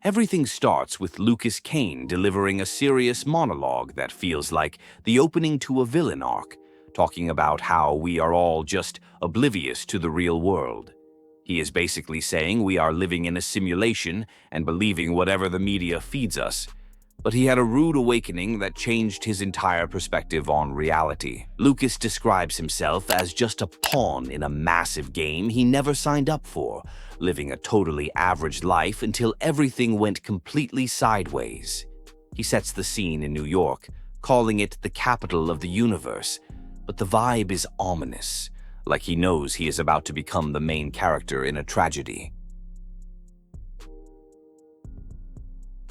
Everything starts with Lucas Kane delivering a serious monologue that feels like the opening to a villain arc, talking about how we are all just oblivious to the real world. He is basically saying we are living in a simulation and believing whatever the media feeds us. But he had a rude awakening that changed his entire perspective on reality. Lucas describes himself as just a pawn in a massive game he never signed up for, living a totally average life until everything went completely sideways. He sets the scene in New York, calling it the capital of the universe, but the vibe is ominous, like he knows he is about to become the main character in a tragedy.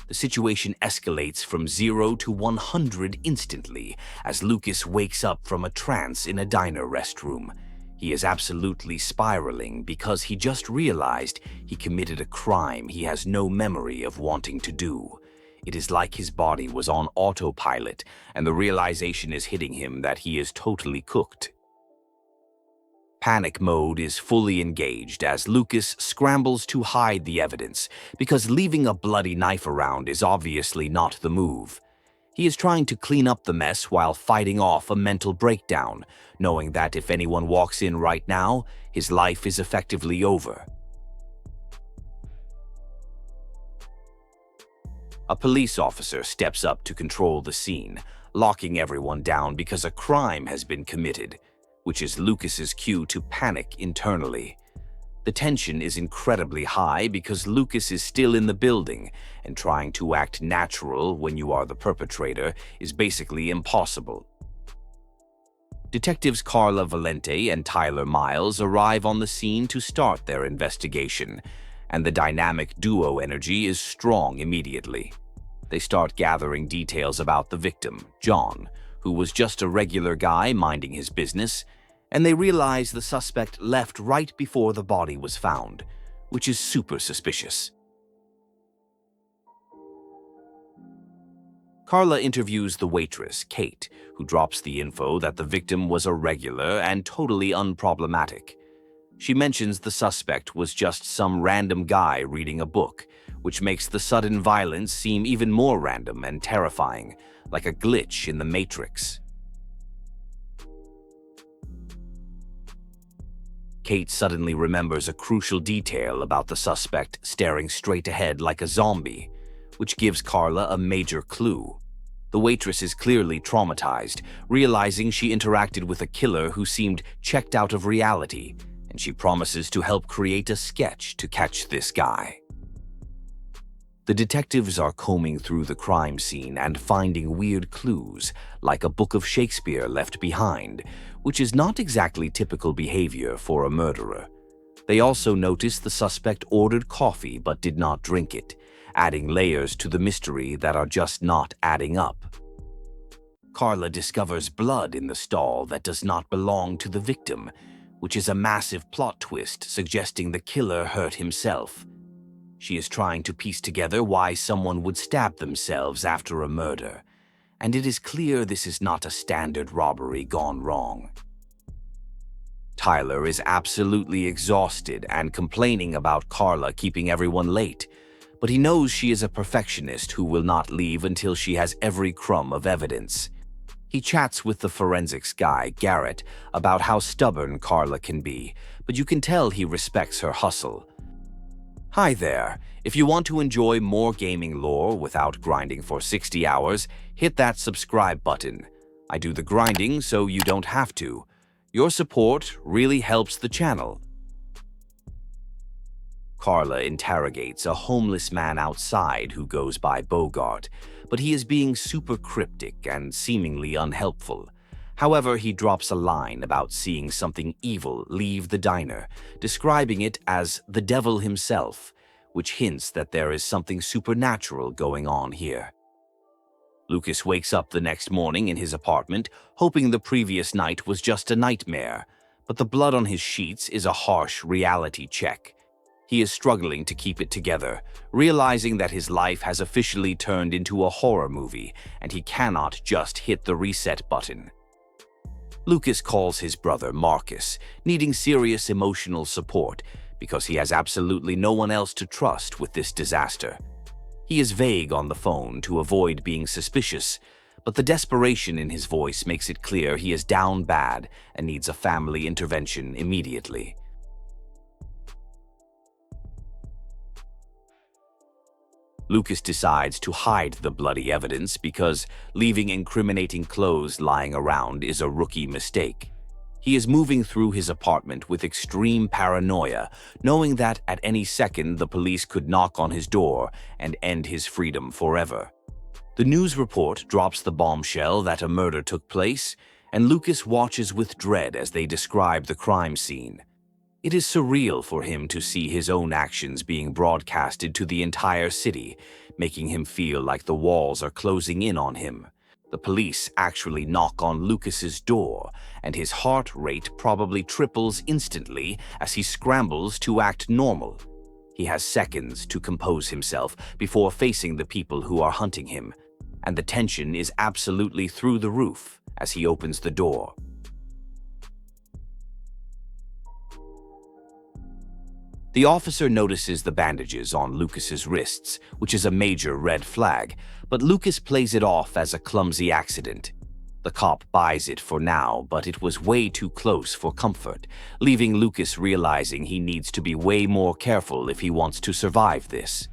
The situation escalates from 0 to 100 instantly as Lucas wakes up from a trance in a diner restroom. He is absolutely spiraling because he just realized he committed a crime he has no memory of wanting to do. It is like his body was on autopilot, and the realization is hitting him that he is totally cooked. Panic mode is fully engaged as Lucas scrambles to hide the evidence, because leaving a bloody knife around is obviously not the move. He is trying to clean up the mess while fighting off a mental breakdown, knowing that if anyone walks in right now, his life is effectively over. A police officer steps up to control the scene, locking everyone down because a crime has been committed, which is Lucas's cue to panic internally. The tension is incredibly high because Lucas is still in the building, and trying to act natural when you are the perpetrator is basically impossible. Detectives Carla Valente and Tyler Miles arrive on the scene to start their investigation, and the dynamic duo energy is strong immediately. They start gathering details about the victim, John, who was just a regular guy minding his business, and they realize the suspect left right before the body was found, which is super suspicious. Carla interviews the waitress, Kate, who drops the info that the victim was a regular and totally unproblematic. She mentions the suspect was just some random guy reading a book, which makes the sudden violence seem even more random and terrifying, like a glitch in the Matrix. Kate suddenly remembers a crucial detail about the suspect staring straight ahead like a zombie, which gives Carla a major clue. The waitress is clearly traumatized, realizing she interacted with a killer who seemed checked out of reality, and she promises to help create a sketch to catch this guy. The detectives are combing through the crime scene and finding weird clues, like a book of Shakespeare left behind, which is not exactly typical behavior for a murderer. They also notice the suspect ordered coffee but did not drink it, adding layers to the mystery that are just not adding up. Carla discovers blood in the stall that does not belong to the victim, which is a massive plot twist suggesting the killer hurt himself. She is trying to piece together why someone would stab themselves after a murder, and it is clear this is not a standard robbery gone wrong. Tyler is absolutely exhausted and complaining about Carla keeping everyone late, but he knows she is a perfectionist who will not leave until she has every crumb of evidence. He chats with the forensics guy, Garrett, about how stubborn Carla can be, but you can tell he respects her hustle. Hi there. If you want to enjoy more gaming lore without grinding for 60 hours, hit that subscribe button. I do the grinding so you don't have to. Your support really helps the channel. Carla interrogates a homeless man outside who goes by Bogart, but he is being super cryptic and seemingly unhelpful. However, he drops a line about seeing something evil leave the diner, describing it as the devil himself, which hints that there is something supernatural going on here. Lucas wakes up the next morning in his apartment, hoping the previous night was just a nightmare, but the blood on his sheets is a harsh reality check. He is struggling to keep it together, realizing that his life has officially turned into a horror movie, and he cannot just hit the reset button. Lucas calls his brother Marcus, needing serious emotional support because he has absolutely no one else to trust with this disaster. He is vague on the phone to avoid being suspicious, but the desperation in his voice makes it clear he is down bad and needs a family intervention immediately. Lucas decides to hide the bloody evidence because leaving incriminating clothes lying around is a rookie mistake. He is moving through his apartment with extreme paranoia, knowing that at any second the police could knock on his door and end his freedom forever. The news report drops the bombshell that a murder took place, and Lucas watches with dread as they describe the crime scene. It is surreal for him to see his own actions being broadcasted to the entire city, making him feel like the walls are closing in on him. The police actually knock on Lucas's door, and his heart rate probably triples instantly as he scrambles to act normal. He has seconds to compose himself before facing the people who are hunting him, and the tension is absolutely through the roof as he opens the door. The officer notices the bandages on Lucas's wrists, which is a major red flag, but Lucas plays it off as a clumsy accident. The cop buys it for now, but it was way too close for comfort, leaving Lucas realizing he needs to be way more careful if he wants to survive this.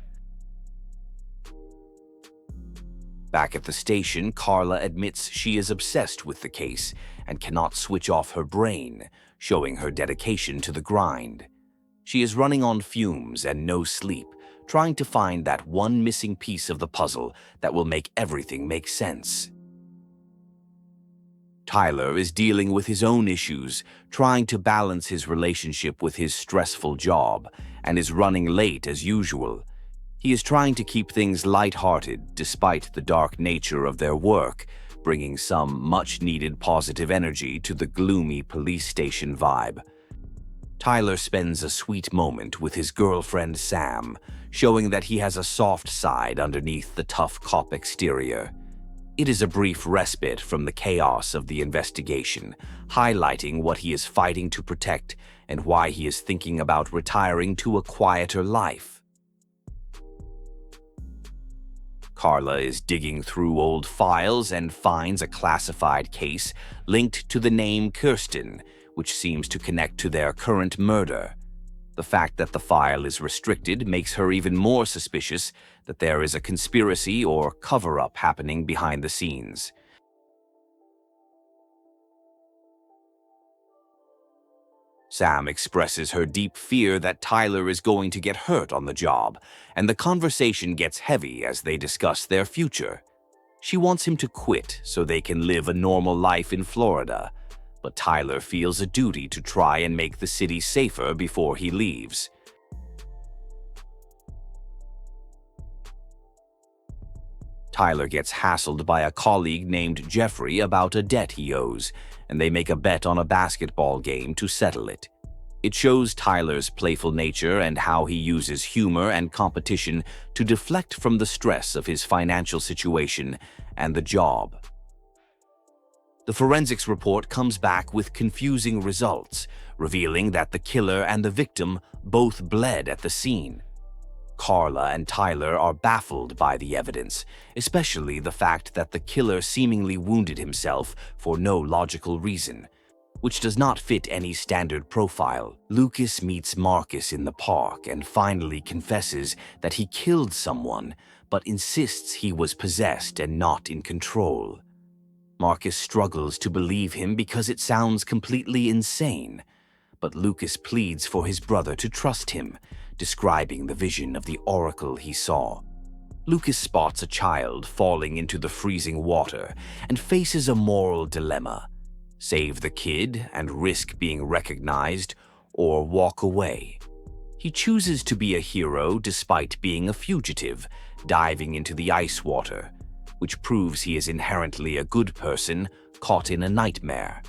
Back at the station, Carla admits she is obsessed with the case and cannot switch off her brain, showing her dedication to the grind. She is running on fumes and no sleep, trying to find that one missing piece of the puzzle that will make everything make sense. Tyler is dealing with his own issues, trying to balance his relationship with his stressful job, and is running late as usual. He is trying to keep things lighthearted despite the dark nature of their work, bringing some much-needed positive energy to the gloomy police station vibe. Tyler spends a sweet moment with his girlfriend Sam, showing that he has a soft side underneath the tough cop exterior. It is a brief respite from the chaos of the investigation, highlighting what he is fighting to protect and why he is thinking about retiring to a quieter life. Carla is digging through old files and finds a classified case linked to the name Kirsten, which seems to connect to their current murder. The fact that the file is restricted makes her even more suspicious that there is a conspiracy or cover-up happening behind the scenes. Sam expresses her deep fear that Tyler is going to get hurt on the job, and the conversation gets heavy as they discuss their future. She wants him to quit so they can live a normal life in Florida, but Tyler feels a duty to try and make the city safer before he leaves. Tyler gets hassled by a colleague named Jeffrey about a debt he owes, and they make a bet on a basketball game to settle it. It shows Tyler's playful nature and how he uses humor and competition to deflect from the stress of his financial situation and the job. The forensics report comes back with confusing results, revealing that the killer and the victim both bled at the scene. Carla and Tyler are baffled by the evidence, especially the fact that the killer seemingly wounded himself for no logical reason, which does not fit any standard profile. Lucas meets Marcus in the park and finally confesses that he killed someone, but insists he was possessed and not in control. Marcus struggles to believe him because it sounds completely insane, but Lucas pleads for his brother to trust him, describing the vision of the oracle he saw. Lucas spots a child falling into the freezing water and faces a moral dilemma: save the kid and risk being recognized, or walk away. He chooses to be a hero despite being a fugitive, diving into the ice water, which proves he is inherently a good person caught in a nightmare.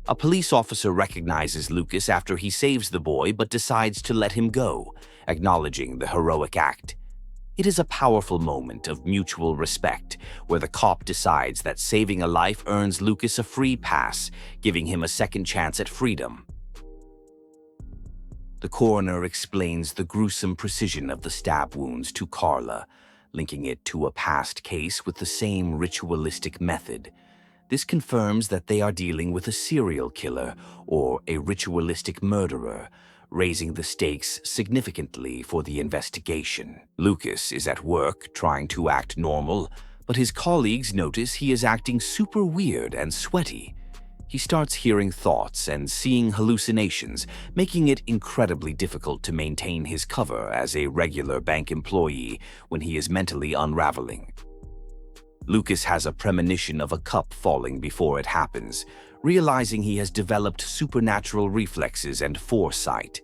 A police officer recognizes Lucas after he saves the boy but decides to let him go, acknowledging the heroic act. It is a powerful moment of mutual respect, where the cop decides that saving a life earns Lucas a free pass, giving him a second chance at freedom. The coroner explains the gruesome precision of the stab wounds to Carla, linking it to a past case with the same ritualistic method. This confirms that they are dealing with a serial killer or a ritualistic murderer, raising the stakes significantly for the investigation. Lucas is at work trying to act normal, but his colleagues notice he is acting super weird and sweaty. He starts hearing thoughts and seeing hallucinations, making it incredibly difficult to maintain his cover as a regular bank employee when he is mentally unraveling. Lucas has a premonition of a cup falling before it happens, realizing he has developed supernatural reflexes and foresight.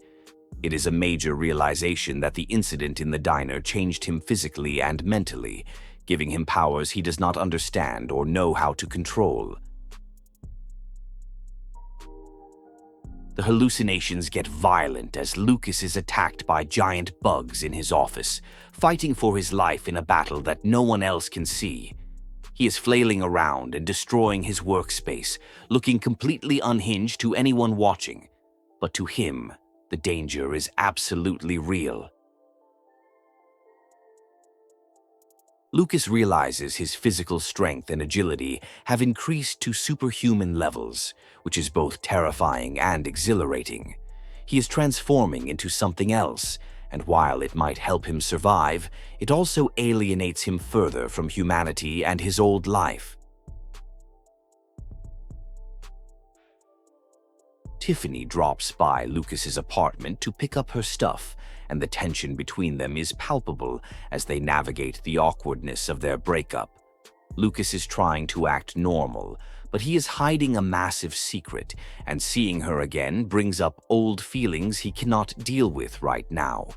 It is a major realization that the incident in the diner changed him physically and mentally, giving him powers he does not understand or know how to control. The hallucinations get violent as Lucas is attacked by giant bugs in his office, fighting for his life in a battle that no one else can see. He is flailing around and destroying his workspace, looking completely unhinged to anyone watching. But to him, the danger is absolutely real. Lucas realizes his physical strength and agility have increased to superhuman levels, which is both terrifying and exhilarating. He is transforming into something else, and while it might help him survive, it also alienates him further from humanity and his old life. Tiffany drops by Lucas's apartment to pick up her stuff, and the tension between them is palpable as they navigate the awkwardness of their breakup. Lucas is trying to act normal, but he is hiding a massive secret, and seeing her again brings up old feelings he cannot deal with right now.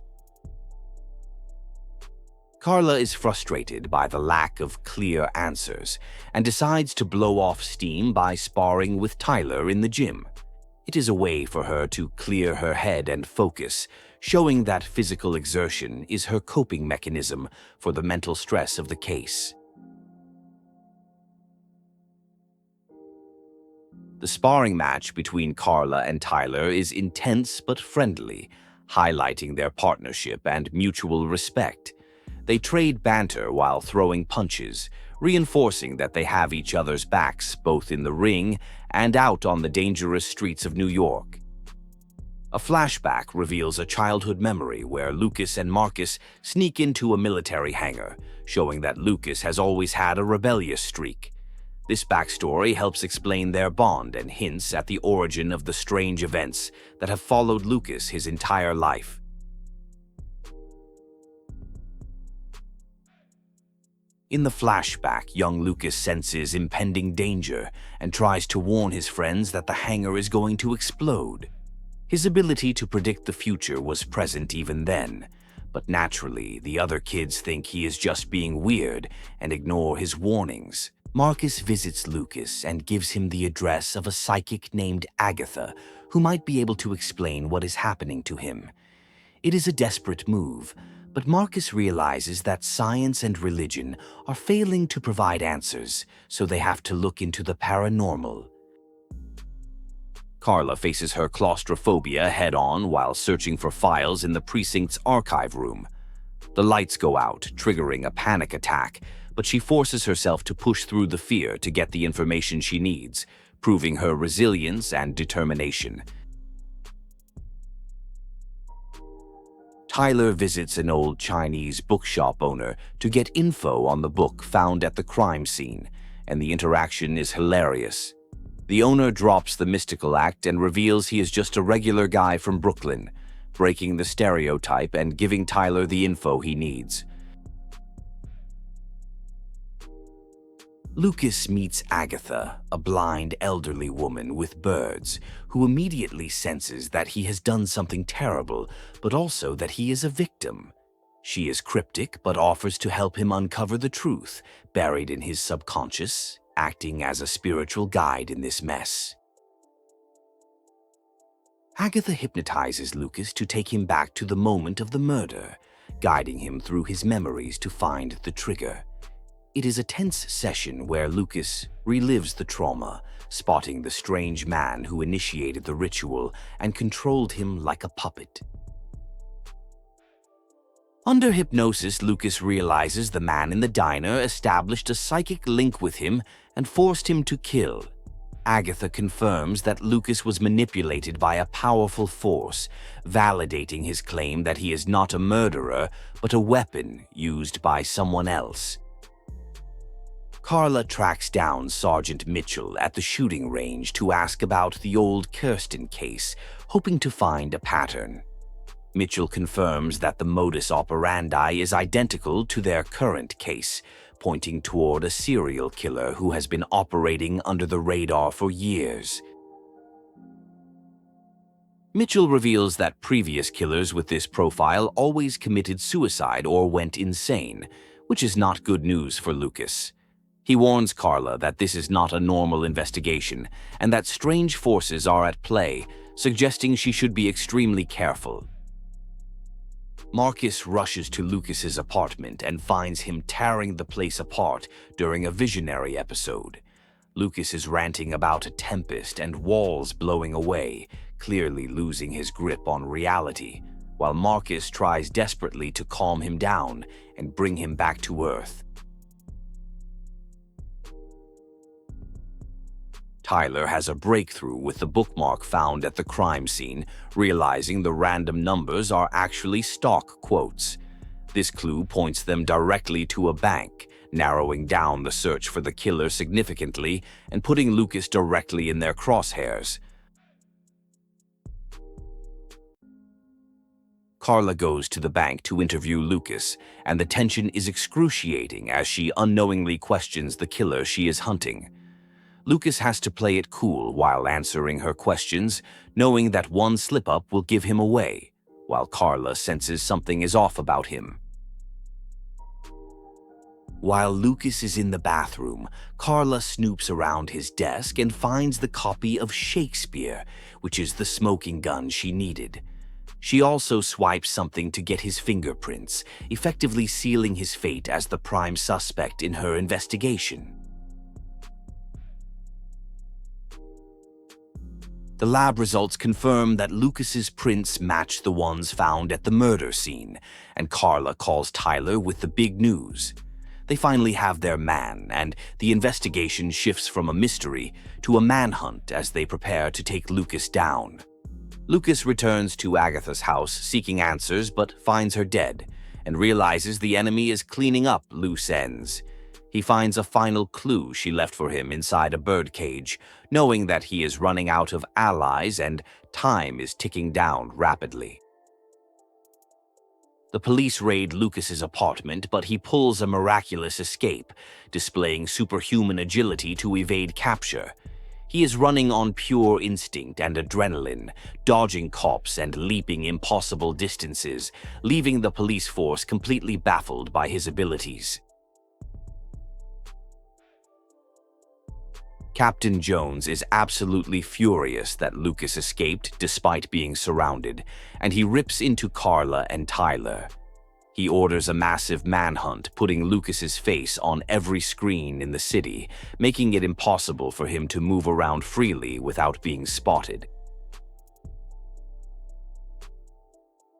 Carla is frustrated by the lack of clear answers and decides to blow off steam by sparring with Tyler in the gym. It is a way for her to clear her head and focus, showing that physical exertion is her coping mechanism for the mental stress of the case. The sparring match between Carla and Tyler is intense but friendly, highlighting their partnership and mutual respect. They trade banter while throwing punches, reinforcing that they have each other's backs both in the ring and out on the dangerous streets of New York. A flashback reveals a childhood memory where Lucas and Marcus sneak into a military hangar, showing that Lucas has always had a rebellious streak. This backstory helps explain their bond and hints at the origin of the strange events that have followed Lucas his entire life. In the flashback, young Lucas senses impending danger and tries to warn his friends that the hangar is going to explode. His ability to predict the future was present even then, but naturally, the other kids think he is just being weird and ignore his warnings. Marcus visits Lucas and gives him the address of a psychic named Agatha, who might be able to explain what is happening to him. It is a desperate move, but Marcus realizes that science and religion are failing to provide answers, so they have to look into the paranormal. Carla faces her claustrophobia head-on while searching for files in the precinct's archive room. The lights go out, triggering a panic attack, but she forces herself to push through the fear to get the information she needs, proving her resilience and determination. Tyler visits an old Chinese bookshop owner to get info on the book found at the crime scene, and the interaction is hilarious. The owner drops the mystical act and reveals he is just a regular guy from Brooklyn, breaking the stereotype and giving Tyler the info he needs. Lucas meets Agatha, a blind elderly woman with birds, who immediately senses that he has done something terrible, but also that he is a victim. She is cryptic but offers to help him uncover the truth, buried in his subconscious, acting as a spiritual guide in this mess. Agatha hypnotizes Lucas to take him back to the moment of the murder, guiding him through his memories to find the trigger. It is a tense session where Lucas relives the trauma, spotting the strange man who initiated the ritual and controlled him like a puppet. Under hypnosis, Lucas realizes the man in the diner established a psychic link with him and forced him to kill. Agatha confirms that Lucas was manipulated by a powerful force, validating his claim that he is not a murderer, but a weapon used by someone else. Carla tracks down Sergeant Mitchell at the shooting range to ask about the old Kirsten case, hoping to find a pattern. Mitchell confirms that the modus operandi is identical to their current case, pointing toward a serial killer who has been operating under the radar for years. Mitchell reveals that previous killers with this profile always committed suicide or went insane, which is not good news for Lucas. He warns Carla that this is not a normal investigation and that strange forces are at play, suggesting she should be extremely careful. Marcus rushes to Lucas's apartment and finds him tearing the place apart during a visionary episode. Lucas is ranting about a tempest and walls blowing away, clearly losing his grip on reality, while Marcus tries desperately to calm him down and bring him back to Earth. Tyler has a breakthrough with the bookmark found at the crime scene, realizing the random numbers are actually stock quotes. This clue points them directly to a bank, narrowing down the search for the killer significantly and putting Lucas directly in their crosshairs. Carla goes to the bank to interview Lucas, and the tension is excruciating as she unknowingly questions the killer she is hunting. Lucas has to play it cool while answering her questions, knowing that one slip-up will give him away, while Carla senses something is off about him. While Lucas is in the bathroom, Carla snoops around his desk and finds the copy of Shakespeare, which is the smoking gun she needed. She also swipes something to get his fingerprints, effectively sealing his fate as the prime suspect in her investigation. The lab results confirm that Lucas's prints match the ones found at the murder scene, and Carla calls Tyler with the big news. They finally have their man, and the investigation shifts from a mystery to a manhunt as they prepare to take Lucas down. Lucas returns to Agatha's house seeking answers but finds her dead, and realizes the enemy is cleaning up loose ends. He finds a final clue she left for him inside a birdcage, knowing that he is running out of allies and time is ticking down rapidly. The police raid Lucas's apartment, but he pulls a miraculous escape, displaying superhuman agility to evade capture. He is running on pure instinct and adrenaline, dodging cops and leaping impossible distances, leaving the police force completely baffled by his abilities. Captain Jones is absolutely furious that Lucas escaped despite being surrounded, and he rips into Carla and Tyler. He orders a massive manhunt, putting Lucas's face on every screen in the city, making it impossible for him to move around freely without being spotted.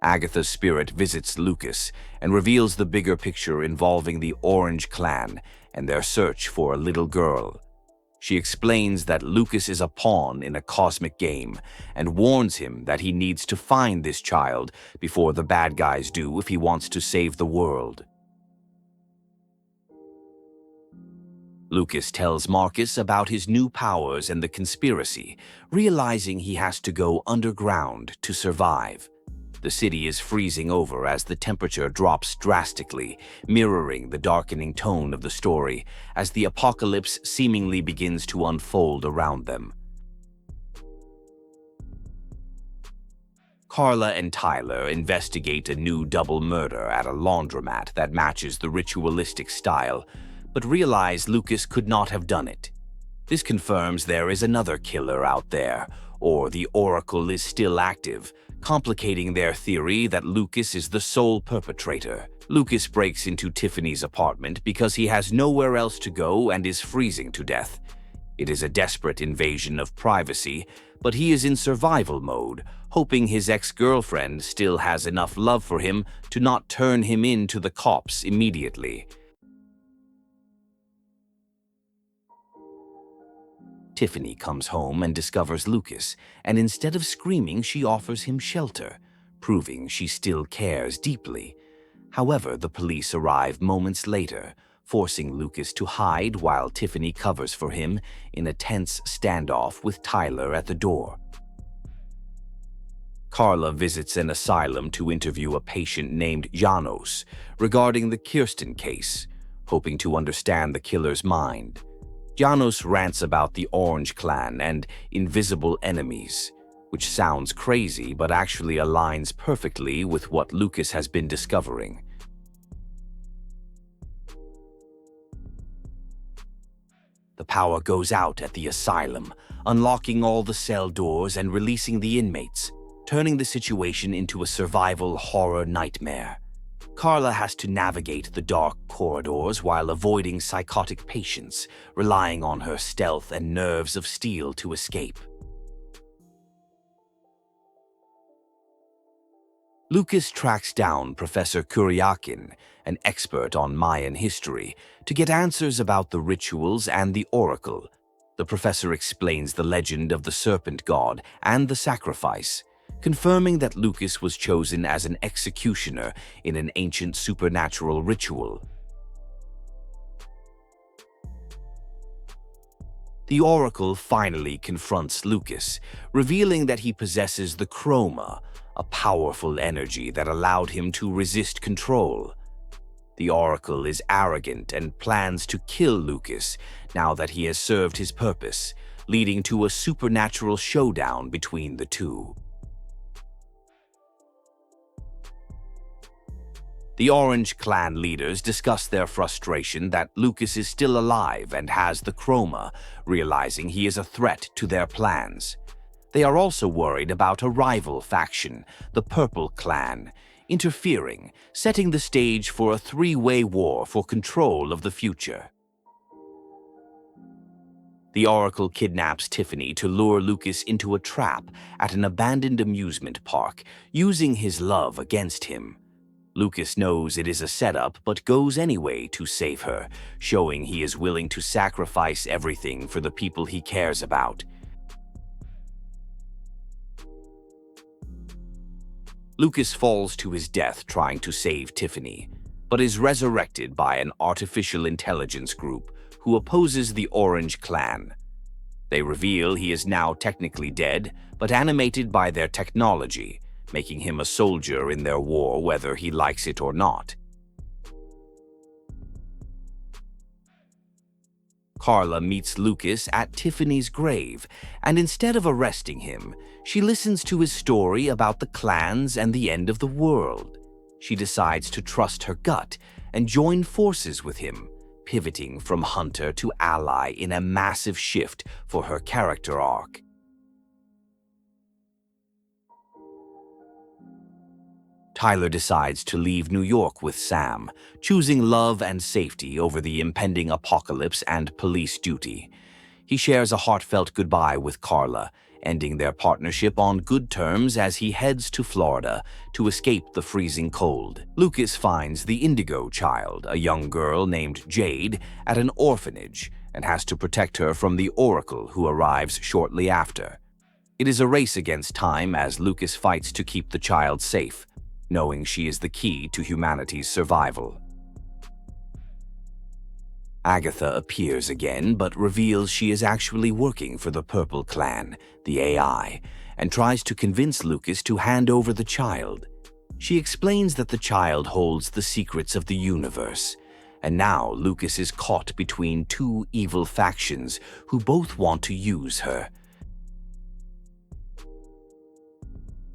Agatha's spirit visits Lucas and reveals the bigger picture involving the Orange Clan and their search for a little girl. She explains that Lucas is a pawn in a cosmic game and warns him that he needs to find this child before the bad guys do if he wants to save the world. Lucas tells Marcus about his new powers and the conspiracy, realizing he has to go underground to survive. The city is freezing over as the temperature drops drastically, mirroring the darkening tone of the story as the apocalypse seemingly begins to unfold around them. Carla and Tyler investigate a new double murder at a laundromat that matches the ritualistic style, but realize Lucas could not have done it. This confirms there is another killer out there, or the Oracle is still active, complicating their theory that Lucas is the sole perpetrator. Lucas breaks into Tiffany's apartment because he has nowhere else to go and is freezing to death. It is a desperate invasion of privacy, but he is in survival mode, hoping his ex-girlfriend still has enough love for him to not turn him in to the cops immediately. Tiffany comes home and discovers Lucas, and instead of screaming, she offers him shelter, proving she still cares deeply. However, the police arrive moments later, forcing Lucas to hide while Tiffany covers for him in a tense standoff with Tyler at the door. Carla visits an asylum to interview a patient named Janos regarding the Kirsten case, hoping to understand the killer's mind. Janos rants about the Orange Clan and invisible enemies, which sounds crazy but actually aligns perfectly with what Lucas has been discovering. The power goes out at the asylum, unlocking all the cell doors and releasing the inmates, turning the situation into a survival horror nightmare. Carla has to navigate the dark corridors while avoiding psychotic patients, relying on her stealth and nerves of steel to escape. Lucas tracks down Professor Kuryakin, an expert on Mayan history, to get answers about the rituals and the oracle. The professor explains the legend of the serpent god and the sacrifice, confirming that Lucas was chosen as an executioner in an ancient supernatural ritual. The oracle finally confronts Lucas, revealing that he possesses the chroma, a powerful energy that allowed him to resist control. The oracle is arrogant and plans to kill Lucas now that he has served his purpose, leading to a supernatural showdown between the two. The Orange Clan leaders discuss their frustration that Lucas is still alive and has the chroma, realizing he is a threat to their plans. They are also worried about a rival faction, the Purple Clan, interfering, setting the stage for a three-way war for control of the future. The Oracle kidnaps Tiffany to lure Lucas into a trap at an abandoned amusement park, using his love against him. Lucas knows it is a setup but goes anyway to save her, showing he is willing to sacrifice everything for the people he cares about. Lucas falls to his death trying to save Tiffany, but is resurrected by an artificial intelligence group who opposes the Orange Clan. They reveal he is now technically dead, but animated by their technology, making him a soldier in their war whether he likes it or not. Carla meets Lucas at Tiffany's grave, and instead of arresting him, she listens to his story about the clans and the end of the world. She decides to trust her gut and join forces with him, pivoting from hunter to ally in a massive shift for her character arc. Tyler decides to leave New York with Sam, choosing love and safety over the impending apocalypse and police duty. He shares a heartfelt goodbye with Carla, ending their partnership on good terms as he heads to Florida to escape the freezing cold. Lucas finds the Indigo Child, a young girl named Jade, at an orphanage and has to protect her from the Oracle, who arrives shortly after. It is a race against time as Lucas fights to keep the child safe, knowing she is the key to humanity's survival. Agatha appears again, but reveals she is actually working for the Purple Clan, the AI, and tries to convince Lucas to hand over the child. She explains that the child holds the secrets of the universe, and now Lucas is caught between two evil factions who both want to use her.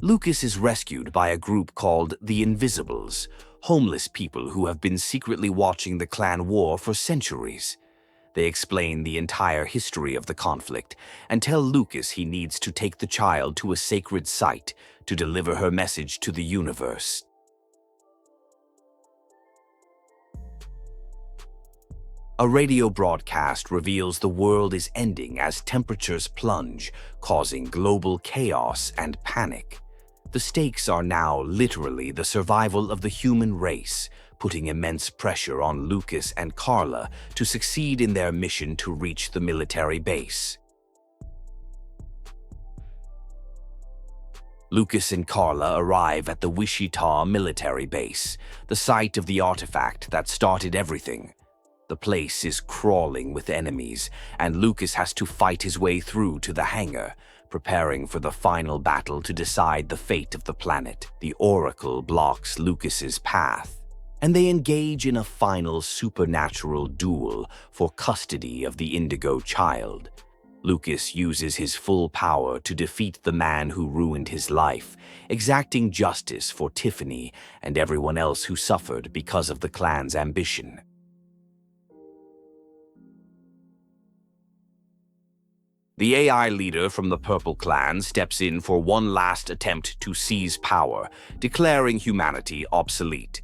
Lucas is rescued by a group called the Invisibles, homeless people who have been secretly watching the clan war for centuries. They explain the entire history of the conflict and tell Lucas he needs to take the child to a sacred site to deliver her message to the universe. A radio broadcast reveals the world is ending as temperatures plunge, causing global chaos and panic. The stakes are now literally the survival of the human race, putting immense pressure on Lucas and Carla to succeed in their mission to reach the military base. Lucas and Carla arrive at the Wichita military base, the site of the artifact that started everything. The place is crawling with enemies, and Lucas has to fight his way through to the hangar, preparing for the final battle to decide the fate of the planet. The Oracle blocks Lucas's path, and they engage in a final supernatural duel for custody of the Indigo Child. Lucas uses his full power to defeat the man who ruined his life, exacting justice for Tiffany and everyone else who suffered because of the clan's ambition. The AI leader from the Purple Clan steps in for one last attempt to seize power, declaring humanity obsolete.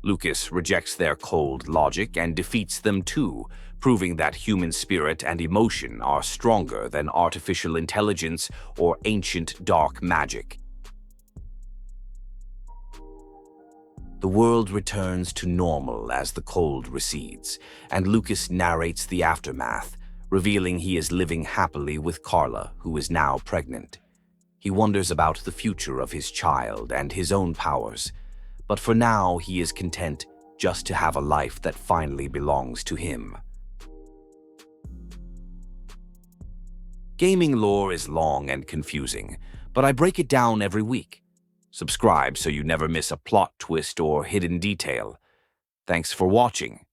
Lucas rejects their cold logic and defeats them too, proving that human spirit and emotion are stronger than artificial intelligence or ancient dark magic. The world returns to normal as the cold recedes, and Lucas narrates the aftermath, revealing he is living happily with Carla, who is now pregnant. He wonders about the future of his child and his own powers, but for now he is content just to have a life that finally belongs to him. Gaming lore is long and confusing, but I break it down every week. Subscribe so you never miss a plot twist or hidden detail. Thanks for watching.